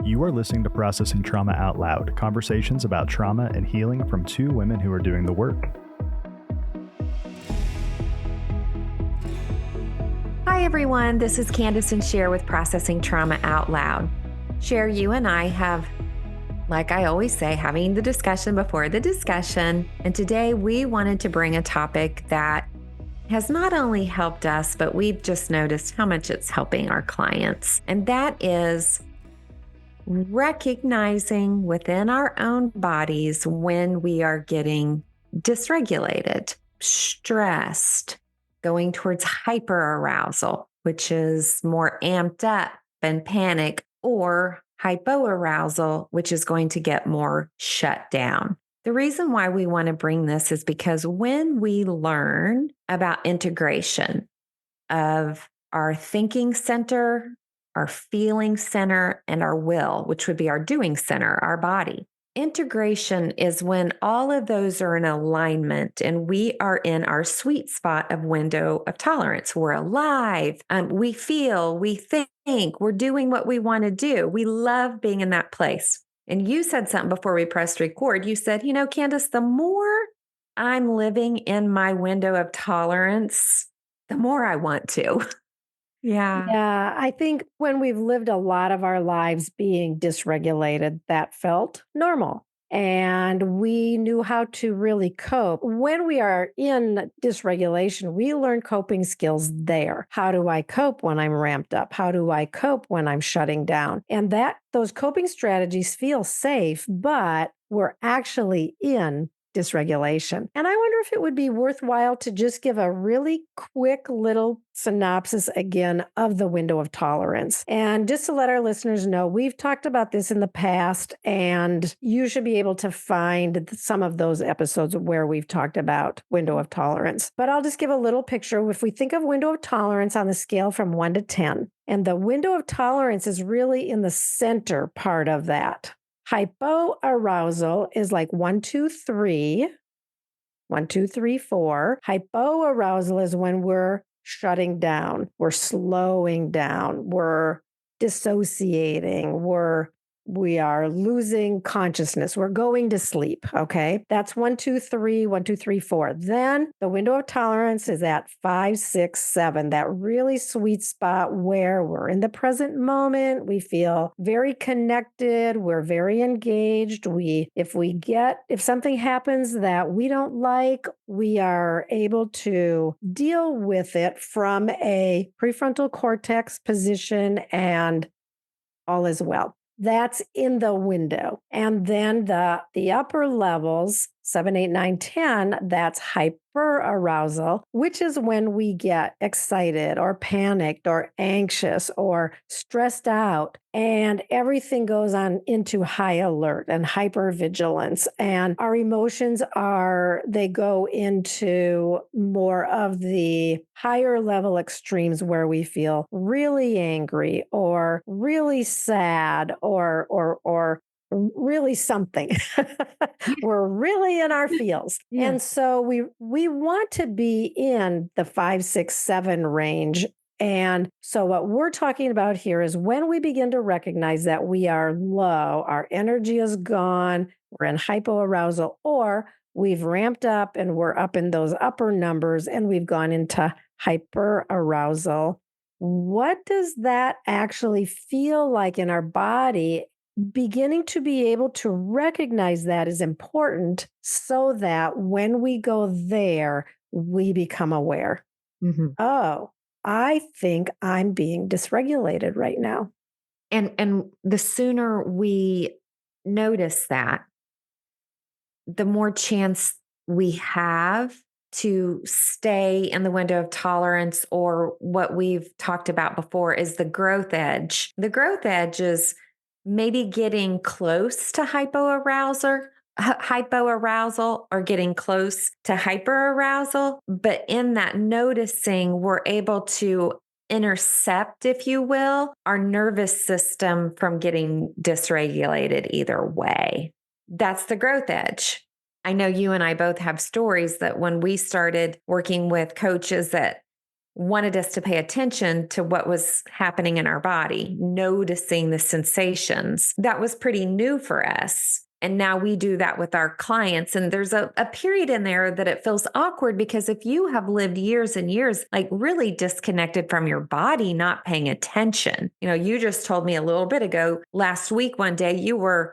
You are listening to Processing Trauma Out Loud, conversations about trauma and healing from two women who are doing the work. Hi, everyone. This is Kandace and Sher with Processing Trauma Out Loud. Sher, you and I have, like I always say, having the discussion before the discussion. And today we wanted to bring a topic that has not only helped us, but we've just noticed how much it's helping our clients. And that is recognizing within our own bodies when we are getting dysregulated, stressed, going towards hyperarousal, which is more amped up and panic, or hypoarousal, which is going to get more shut down. The reason why we want to bring this is because when we learn about integration of our thinking center, our feeling center, and our will, which would be our doing center, our body. Integration is when all of those are in alignment and we are in our sweet spot of window of tolerance. We're alive. We feel, we think, we're doing what we want to do. We love being in that place. And you said something before we pressed record. You said, Kandace, the more I'm living in my window of tolerance, the more I want to. Yeah, I think when we've lived a lot of our lives being dysregulated, that felt normal. And we knew how to really cope. When we are in dysregulation, we learn coping skills there. How do I cope when I'm ramped up? How do I cope when I'm shutting down? And those coping strategies feel safe, but we're actually in dysregulation. And I wonder if it would be worthwhile to just give a really quick little synopsis again of the window of tolerance. And just to let our listeners know, we've talked about this in the past, and you should be able to find some of those episodes where we've talked about window of tolerance. But I'll just give a little picture. If we think of window of tolerance on the scale from 1 to 10, and the window of tolerance is really in the center part of that. Hypoarousal is like 1, 2, 3. 1, 2, 3, 4. Hypoarousal is when we're shutting down, we're slowing down, we're dissociating, we are losing consciousness. We're going to sleep. Okay. That's 1, 2, 3, 1, 2, 3, 4. Then the window of tolerance is at 5, 6, 7, that really sweet spot where we're in the present moment. We feel very connected. We're very engaged. If something happens that we don't like, we are able to deal with it from a prefrontal cortex position, and all is well. That's in the window. And then the upper levels, 7, 8, 9, 10, that's hyperarousal, which is when we get excited or panicked or anxious or stressed out, and everything goes on into high alert and hypervigilance. And our emotions they go into more of the higher level extremes where we feel really angry or really sad or really something. We're really in our feels. Yeah. And so we want to be in the 5, 6, 7 range. And so what we're talking about here is when we begin to recognize that we are low, our energy is gone, we're in hypoarousal, or we've ramped up and we're up in those upper numbers and we've gone into hyperarousal. What does that actually feel like in our body? Beginning to be able to recognize that is important so that when we go there, we become aware. Mm-hmm. Oh, I think I'm being dysregulated right now. And the sooner we notice that, the more chance we have to stay in the window of tolerance, or what we've talked about before is the growth edge. The growth edge is maybe getting close to hypoarousal or getting close to hyperarousal. But in that noticing, we're able to intercept, if you will, our nervous system from getting dysregulated either way. That's the growth edge. I know you and I both have stories that when we started working with coaches that wanted us to pay attention to what was happening in our body, noticing the sensations. That was pretty new for us. And now we do that with our clients. And there's a period in there that it feels awkward because if you have lived years and years, like really disconnected from your body, not paying attention, you just told me a little bit ago, last week, one day, you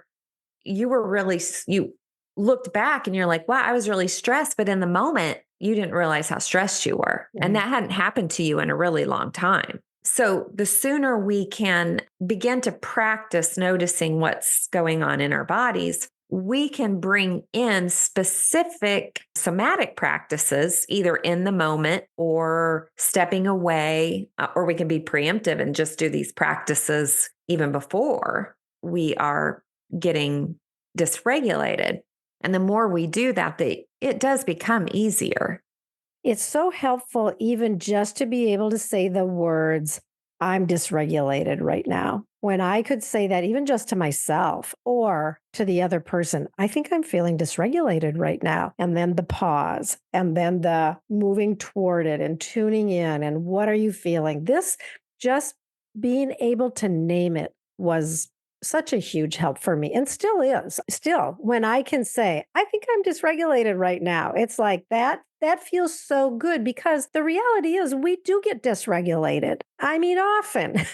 looked back and you're like, wow, I was really stressed. But in the moment, you didn't realize how stressed you were. Yeah. And that hadn't happened to you in a really long time. So the sooner we can begin to practice noticing what's going on in our bodies, we can bring in specific somatic practices, either in the moment or stepping away, or we can be preemptive and just do these practices even before we are getting dysregulated. And the more we do that, it does become easier. It's so helpful even just to be able to say the words, I'm dysregulated right now. When I could say that even just to myself or to the other person, I think I'm feeling dysregulated right now. And then the pause and then the moving toward it and tuning in and what are you feeling? This just being able to name it was such a huge help for me and still is. Still, when I can say, I think I'm dysregulated right now, it's like that feels so good because the reality is we do get dysregulated. I mean, often.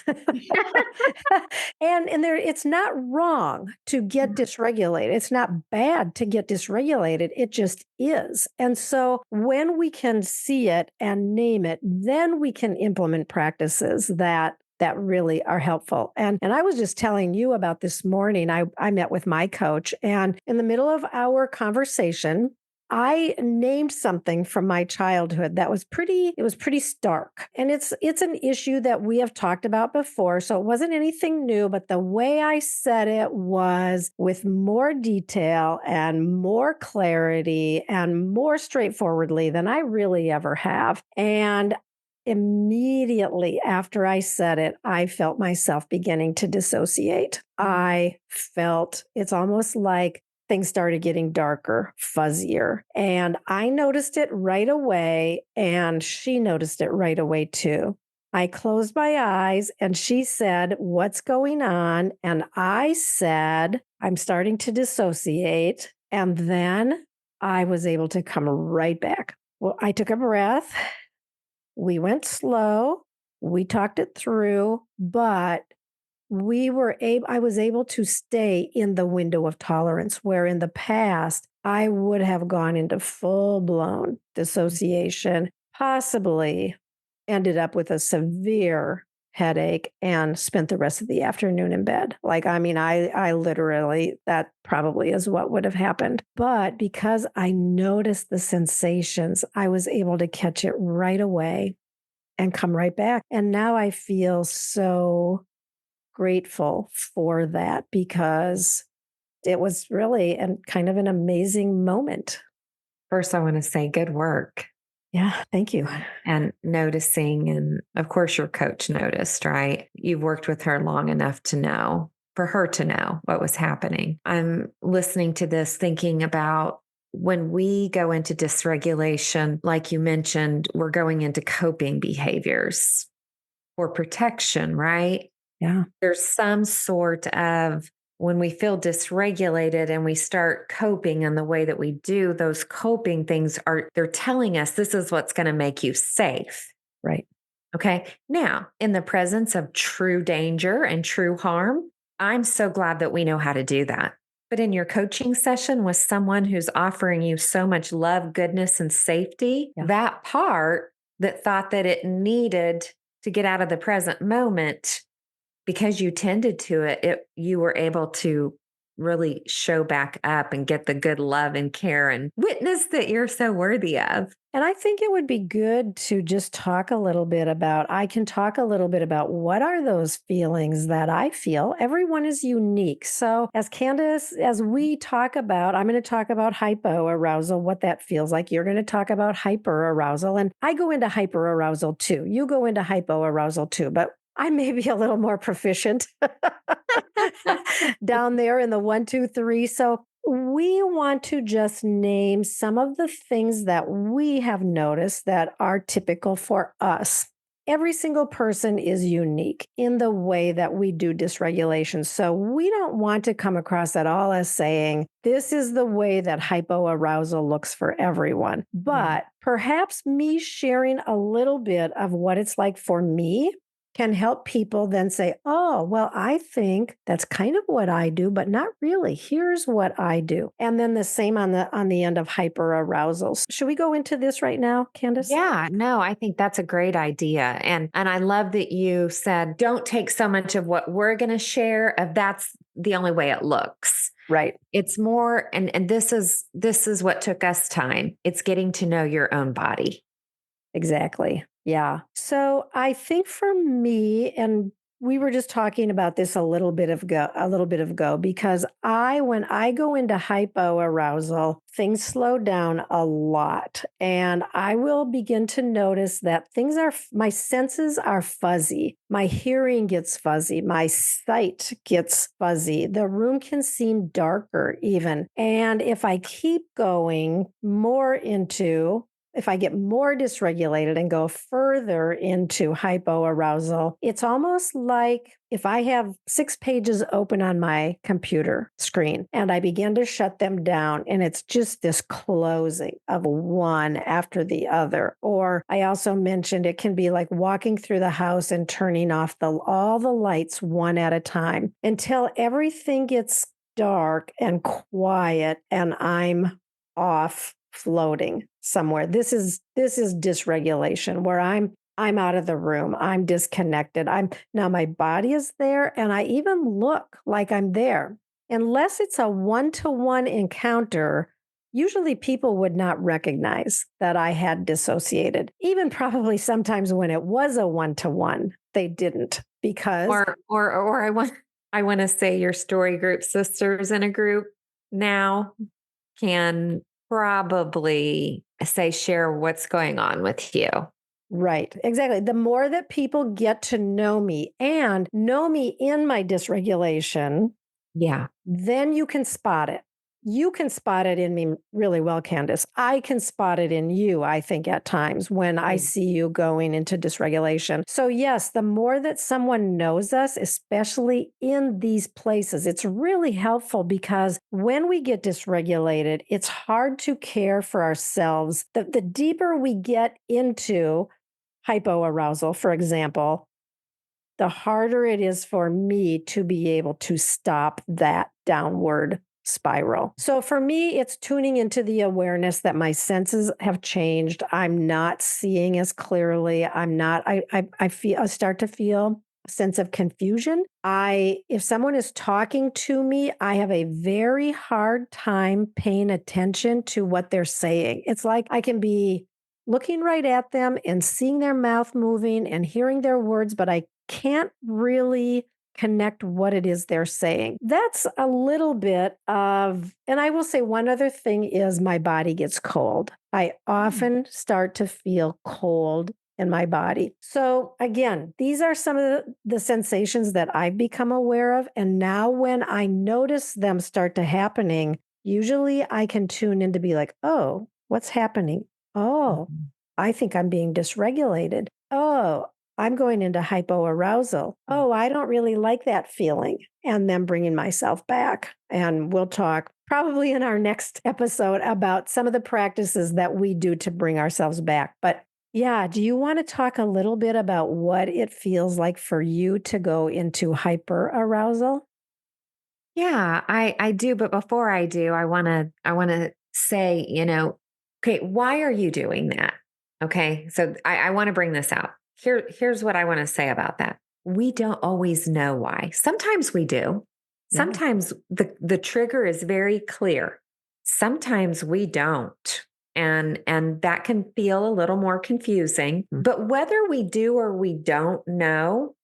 and there it's not wrong to get dysregulated. It's not bad to get dysregulated. It just is. And so when we can see it and name it, then we can implement practices that really are helpful. And I was just telling you about this morning. I met with my coach, and in the middle of our conversation, I named something from my childhood that was pretty stark. And it's an issue that we have talked about before. So it wasn't anything new, but the way I said it was with more detail and more clarity and more straightforwardly than I really ever have. And immediately after I said it, I felt myself beginning to dissociate. I felt it's almost like things started getting darker, fuzzier. And I noticed it right away. And she noticed it right away too. I closed my eyes and she said, "What's going on?" And I said, "I'm starting to dissociate." And then I was able to come right back. Well, I took a breath. We went slow. We talked it through, but I was able to stay in the window of tolerance, where in the past I would have gone into full blown dissociation, possibly ended up with a severe headache and spent the rest of the afternoon in bed. I literally, that probably is what would have happened. But because I noticed the sensations, I was able to catch it right away and come right back. And now I feel so grateful for that because it was really kind of an amazing moment. First, I want to say good work. Yeah, thank you. And noticing, and of course, your coach noticed, right? You've worked with her long enough for her to know what was happening. I'm listening to this thinking about when we go into dysregulation, like you mentioned, we're going into coping behaviors for protection, right? Yeah. There's some sort of, when we feel dysregulated and we start coping in the way that we do, those coping things they're telling us this is what's going to make you safe. Right. Okay. Now, in the presence of true danger and true harm, I'm so glad that we know how to do that. But in your coaching session with someone who's offering you so much love, goodness, and safety, that part that thought that it needed to get out of the present moment, because you tended to it, you were able to really show back up and get the good love and care and witness that you're so worthy of. And I think it would be good to just talk a little bit about, what are those feelings that I feel. Everyone is unique. So as Kandace, as we talk about, I'm going to talk about hypoarousal, what that feels like. You're going to talk about hyperarousal. And I go into hyperarousal too. You go into hypoarousal too. But I may be a little more proficient down there in the 1, 2, 3. So We want to just name some of the things that we have noticed that are typical for us. Every single person is unique in the way that we do dysregulation. So we don't want to come across at all as saying, this is the way that hypoarousal looks for everyone. But perhaps me sharing a little bit of what it's like for me can help people then say, oh, well, I think that's kind of what I do, but not really. Here's what I do. And then the same on the end of hyperarousal. Should we go into this right now, Candace? Yeah, no, I think that's a great idea. And I love that you said don't take so much of what we're going to share if that's the only way it looks. Right. It's more and this is what took us time. It's getting to know your own body. Exactly. Yeah. So I think for me, and we were just talking about this a little bit ago, because when I go into hypoarousal, things slow down a lot. And I will begin to notice that my senses are fuzzy. My hearing gets fuzzy. My sight gets fuzzy. The room can seem darker even. And if I keep going if I get more dysregulated and go further into hypoarousal, it's almost like if I have 6 pages open on my computer screen and I begin to shut them down, and it's just this closing of one after the other. Or I also mentioned it can be like walking through the house and turning off all the lights one at a time until everything gets dark and quiet and I'm off floating somewhere. This is dysregulation where I'm out of the room. I'm disconnected. Now my body is there and I even look like I'm there. Unless it's a one-to-one encounter, usually people would not recognize that I had dissociated. Even probably sometimes when it was a one-to-one, they didn't because or I want to say your story group sisters in a group now can probably share what's going on with you. Right, exactly. The more that people get to know me and know me in my dysregulation, then you can spot it. You can spot it in me really well, Candace. I can spot it in you, I think, at times when I see you going into dysregulation. So, yes, the more that someone knows us, especially in these places, it's really helpful because when we get dysregulated, it's hard to care for ourselves. The deeper we get into hypoarousal, for example, the harder it is for me to be able to stop that downward spiral. So for me, it's tuning into the awareness that my senses have changed. I'm not seeing as clearly. I start to feel a sense of confusion. If someone is talking to me, I have a very hard time paying attention to what they're saying. It's like I can be looking right at them and seeing their mouth moving and hearing their words, but I can't really connect what it is they're saying. That's a little bit of, and I will say one other thing is my body gets cold. I often start to feel cold in my body. So again, these are some of the sensations that I've become aware of. And now when I notice them start to happening, usually I can tune in to be like, oh, what's happening? Oh, I think I'm being dysregulated. Oh, I'm going into hypoarousal. Oh, I don't really like that feeling. And then bringing myself back. And we'll talk probably in our next episode about some of the practices that we do to bring ourselves back. But yeah, do you want to talk a little bit about what it feels like for you to go into hyperarousal? Yeah, I do. But before I do, I want to say, okay, why are you doing that? Okay. So I want to bring this out. Here's what I want to say about that. We don't always know why. Sometimes we do. Sometimes the trigger is very clear. Sometimes we don't. And that can feel a little more confusing. But whether we do or we don't know,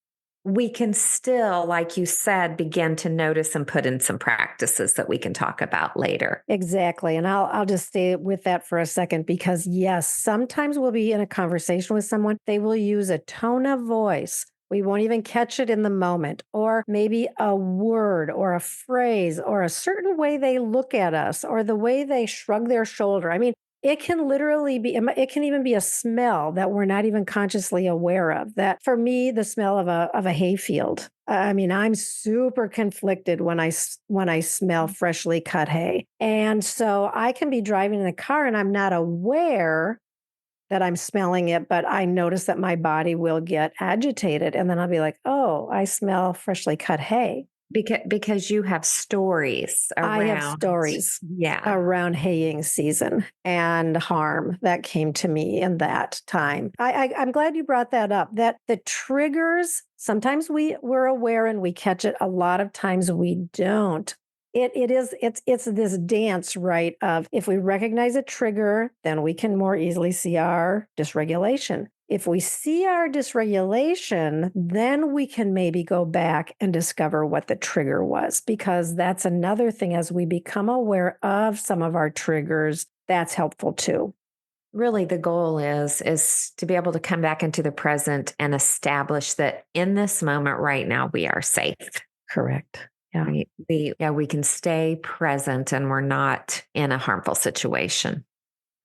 we can still, like you said, begin to notice and put in some practices that we can talk about later. Exactly. And I'll just stay with that for a second because yes, sometimes we'll be in a conversation with someone. They will use a tone of voice We won't even catch it in the moment, or maybe a word or a phrase or a certain way they look at us or the way they shrug their shoulder. I mean, it can literally be, it can even be a smell that we're not even consciously aware of. That for me, the smell of a hayfield. I mean, I'm super conflicted when when I smell freshly cut hay. And so I can be driving in the car and I'm not aware that I'm smelling it, but I notice that my body will get agitated. And then I'll be like, oh, I smell freshly cut hay. Because you have stories I have around. stories Yeah. around haying season and harm that came to me in that time. I'm glad you brought that up. That the triggers, sometimes we're aware and we catch it. A lot of times we don't. It's this dance, right? Of if we recognize a trigger, then we can more easily see our dysregulation. If we see our dysregulation, then we can maybe go back and discover what the trigger was, because that's another thing. As we become aware of some of our triggers, that's helpful too. Really, the goal is to be able to come back into the present and establish that in this moment right now we are safe. Correct. Yeah. Right? We can stay present and we're not in a harmful situation.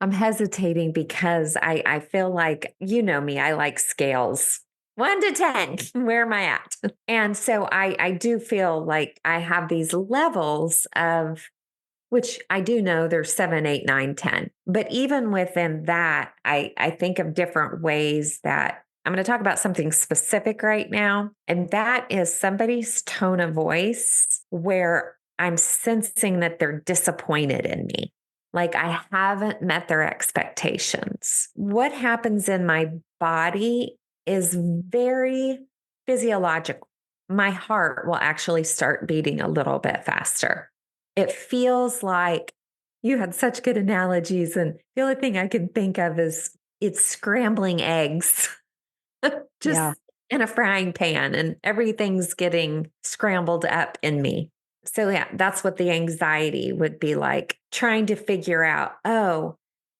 I'm hesitating because I feel like, you know me, I like scales. 1 to 10, where am I at? And so I do feel like I have these levels of, which I do know there's 7, 8, 9, 10. But even within that, I think of different ways that I'm going to talk about something specific right now. And that is somebody's tone of voice where I'm sensing that they're disappointed in me. Like I haven't met their expectations. What happens in my body is very physiological. My heart will actually start beating a little bit faster. It feels like you had such good analogies. And the only thing I can think of is it's scrambling eggs just Yeah. in a frying pan and everything's getting scrambled up in me. So, yeah, that's what the anxiety would be like, trying to figure out, oh,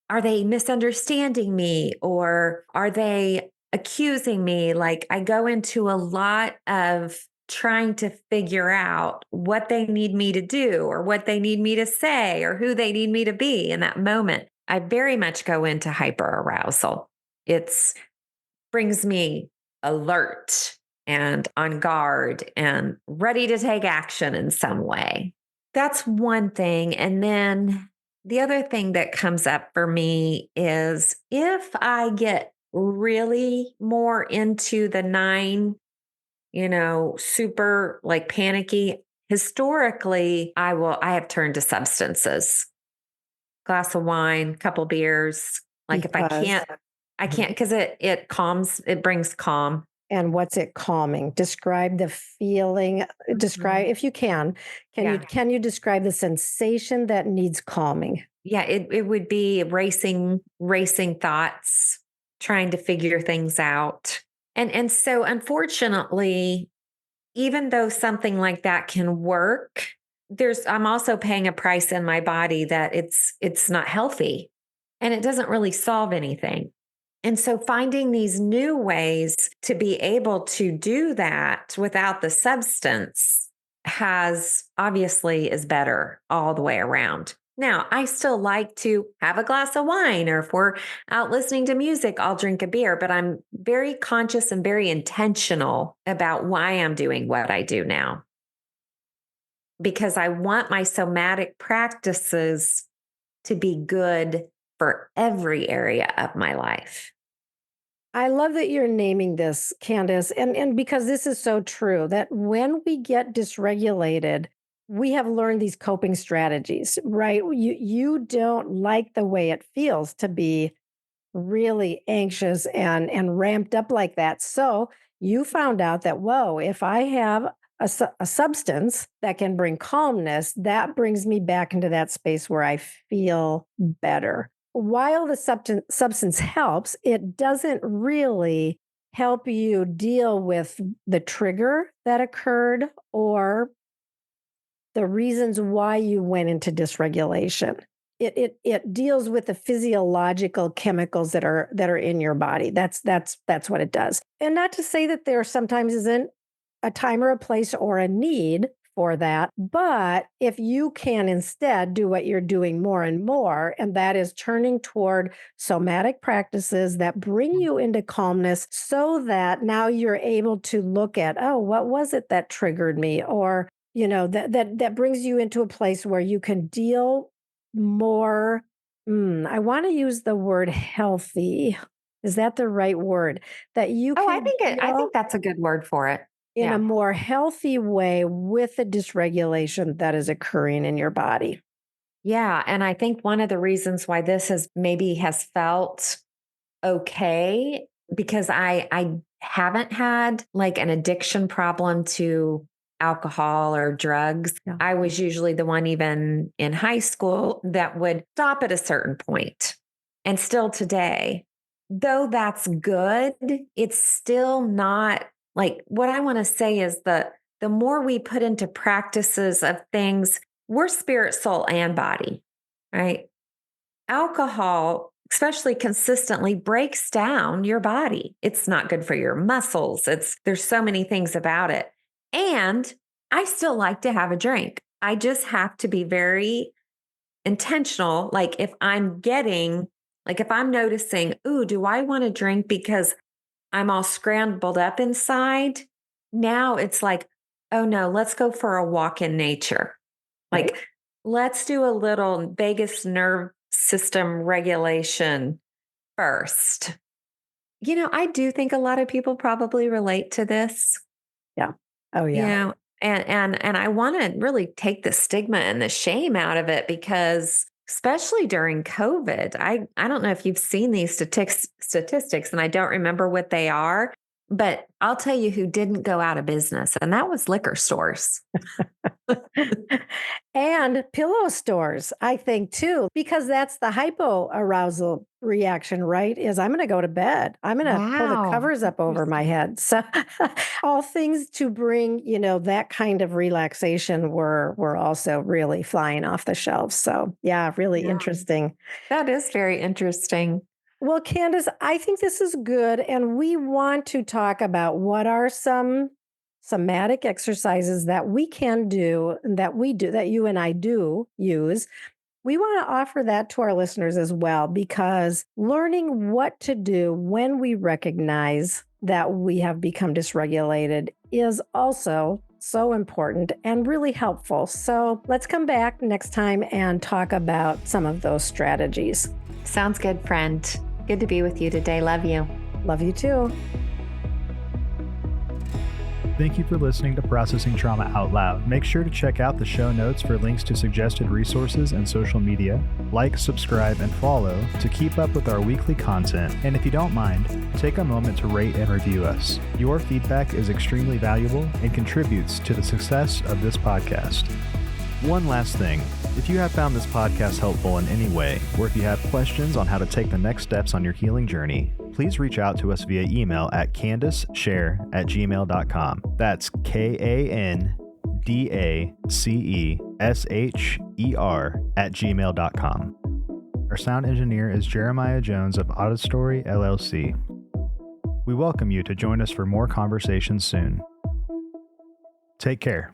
are they misunderstanding me or are they accusing me? Like, I go into a lot of trying to figure out what they need me to do or what they need me to say or who they need me to be in that moment. I very much go into hyper arousal. It's brings me alert and on guard and ready to take action in some way. That's one thing. And then the other thing that comes up for me is if I get really more into the 9, super like panicky, historically, I have turned to substances, glass of wine, couple beers. Like if Because I can't because it calms, it brings calm. and what's it calming? Describe the feeling. Describe, Mhm. if you can. Yeah. Can you describe the sensation that needs calming? Yeah, it would be racing thoughts, trying to figure things out. And so unfortunately, even though something like that can work, I'm also paying a price in my body that it's not healthy and it doesn't really solve anything. And so finding these new ways to be able to do that without the substance has obviously is better all the way around. Now, I still like to have a glass of wine, or if we're out listening to music, I'll drink a beer, but I'm very conscious and very intentional about why I'm doing what I do now because I want my somatic practices to be good for every area of my life. I love that you're naming this, Candace, and because this is so true that when we get dysregulated, we have learned these coping strategies, right? You don't like the way it feels to be really anxious and ramped up like that. So you found out that, whoa, if I have a substance that can bring calmness, that brings me back into that space where I feel better. While the substance helps, it doesn't really help you deal with the trigger that occurred or the reasons why you went into dysregulation. it deals with the physiological chemicals that are in your body. That's what it does. And not to say that there sometimes isn't a time or a place or a need for that, but if you can instead do what you're doing more and more, and that is turning toward somatic practices that bring you into calmness, so that now you're able to look at, oh, what was it that triggered me? Or, that brings you into a place where you can deal more. I want to use the word healthy. Is that the right word? That you Oh, can I deal think that's a good word for it. in Yeah. a more healthy way with the dysregulation that is occurring in your body. Yeah. And I think one of the reasons why this has felt okay, because I haven't had like an addiction problem to alcohol or drugs. Yeah. I was usually the one, even in high school, that would stop at a certain point. And still today, though that's good, it's still not like what I want to say is the more we put into practices of things, we're spirit, soul, and body, right? Alcohol, especially consistently, breaks down your body. It's not good for your muscles. There's so many things about it. And I still like to have a drink. I just have to be very intentional. Like if I'm noticing, ooh, do I want to drink because I'm all scrambled up inside? Now it's like, oh no, let's go for a walk in nature. Right. Like, let's do a little vagus nerve system regulation first. I do think a lot of people probably relate to this, Yeah. Oh, you yeah. know, and I want to really take the stigma and the shame out of it, because especially during COVID, I don't know if you've seen these statistics, and I don't remember what they are, but I'll tell you who didn't go out of business, and that was liquor stores. And pillow stores, I think too, because that's the hypoarousal reaction, right? Is I'm going to go to bed. I'm going to pull the Wow. covers up over my head. So all things to bring, that kind of relaxation were also really flying off the shelves. So yeah, really Yeah. interesting. That is very interesting. Well, Kandace, I think this is good. And we want to talk about what are some somatic exercises that we can do, that you and I do use. We want to offer that to our listeners as well, because learning what to do when we recognize that we have become dysregulated is also so important and really helpful. So let's come back next time and talk about some of those strategies. Sounds good, friend. Good to be with you today. Love you. Love you too. Thank you for listening to Processing Trauma Out Loud. Make sure to check out the show notes for links to suggested resources and social media. Like, subscribe, and follow to keep up with our weekly content. And if you don't mind, take a moment to rate and review us. Your feedback is extremely valuable and contributes to the success of this podcast. One last thing. If you have found this podcast helpful in any way, or if you have questions on how to take the next steps on your healing journey, please reach out to us via email at KandaceSher@gmail.com. That's KandaceSher@gmail.com. Our sound engineer is Jeremiah Jones of Auditory LLC. We welcome you to join us for more conversations soon. Take care.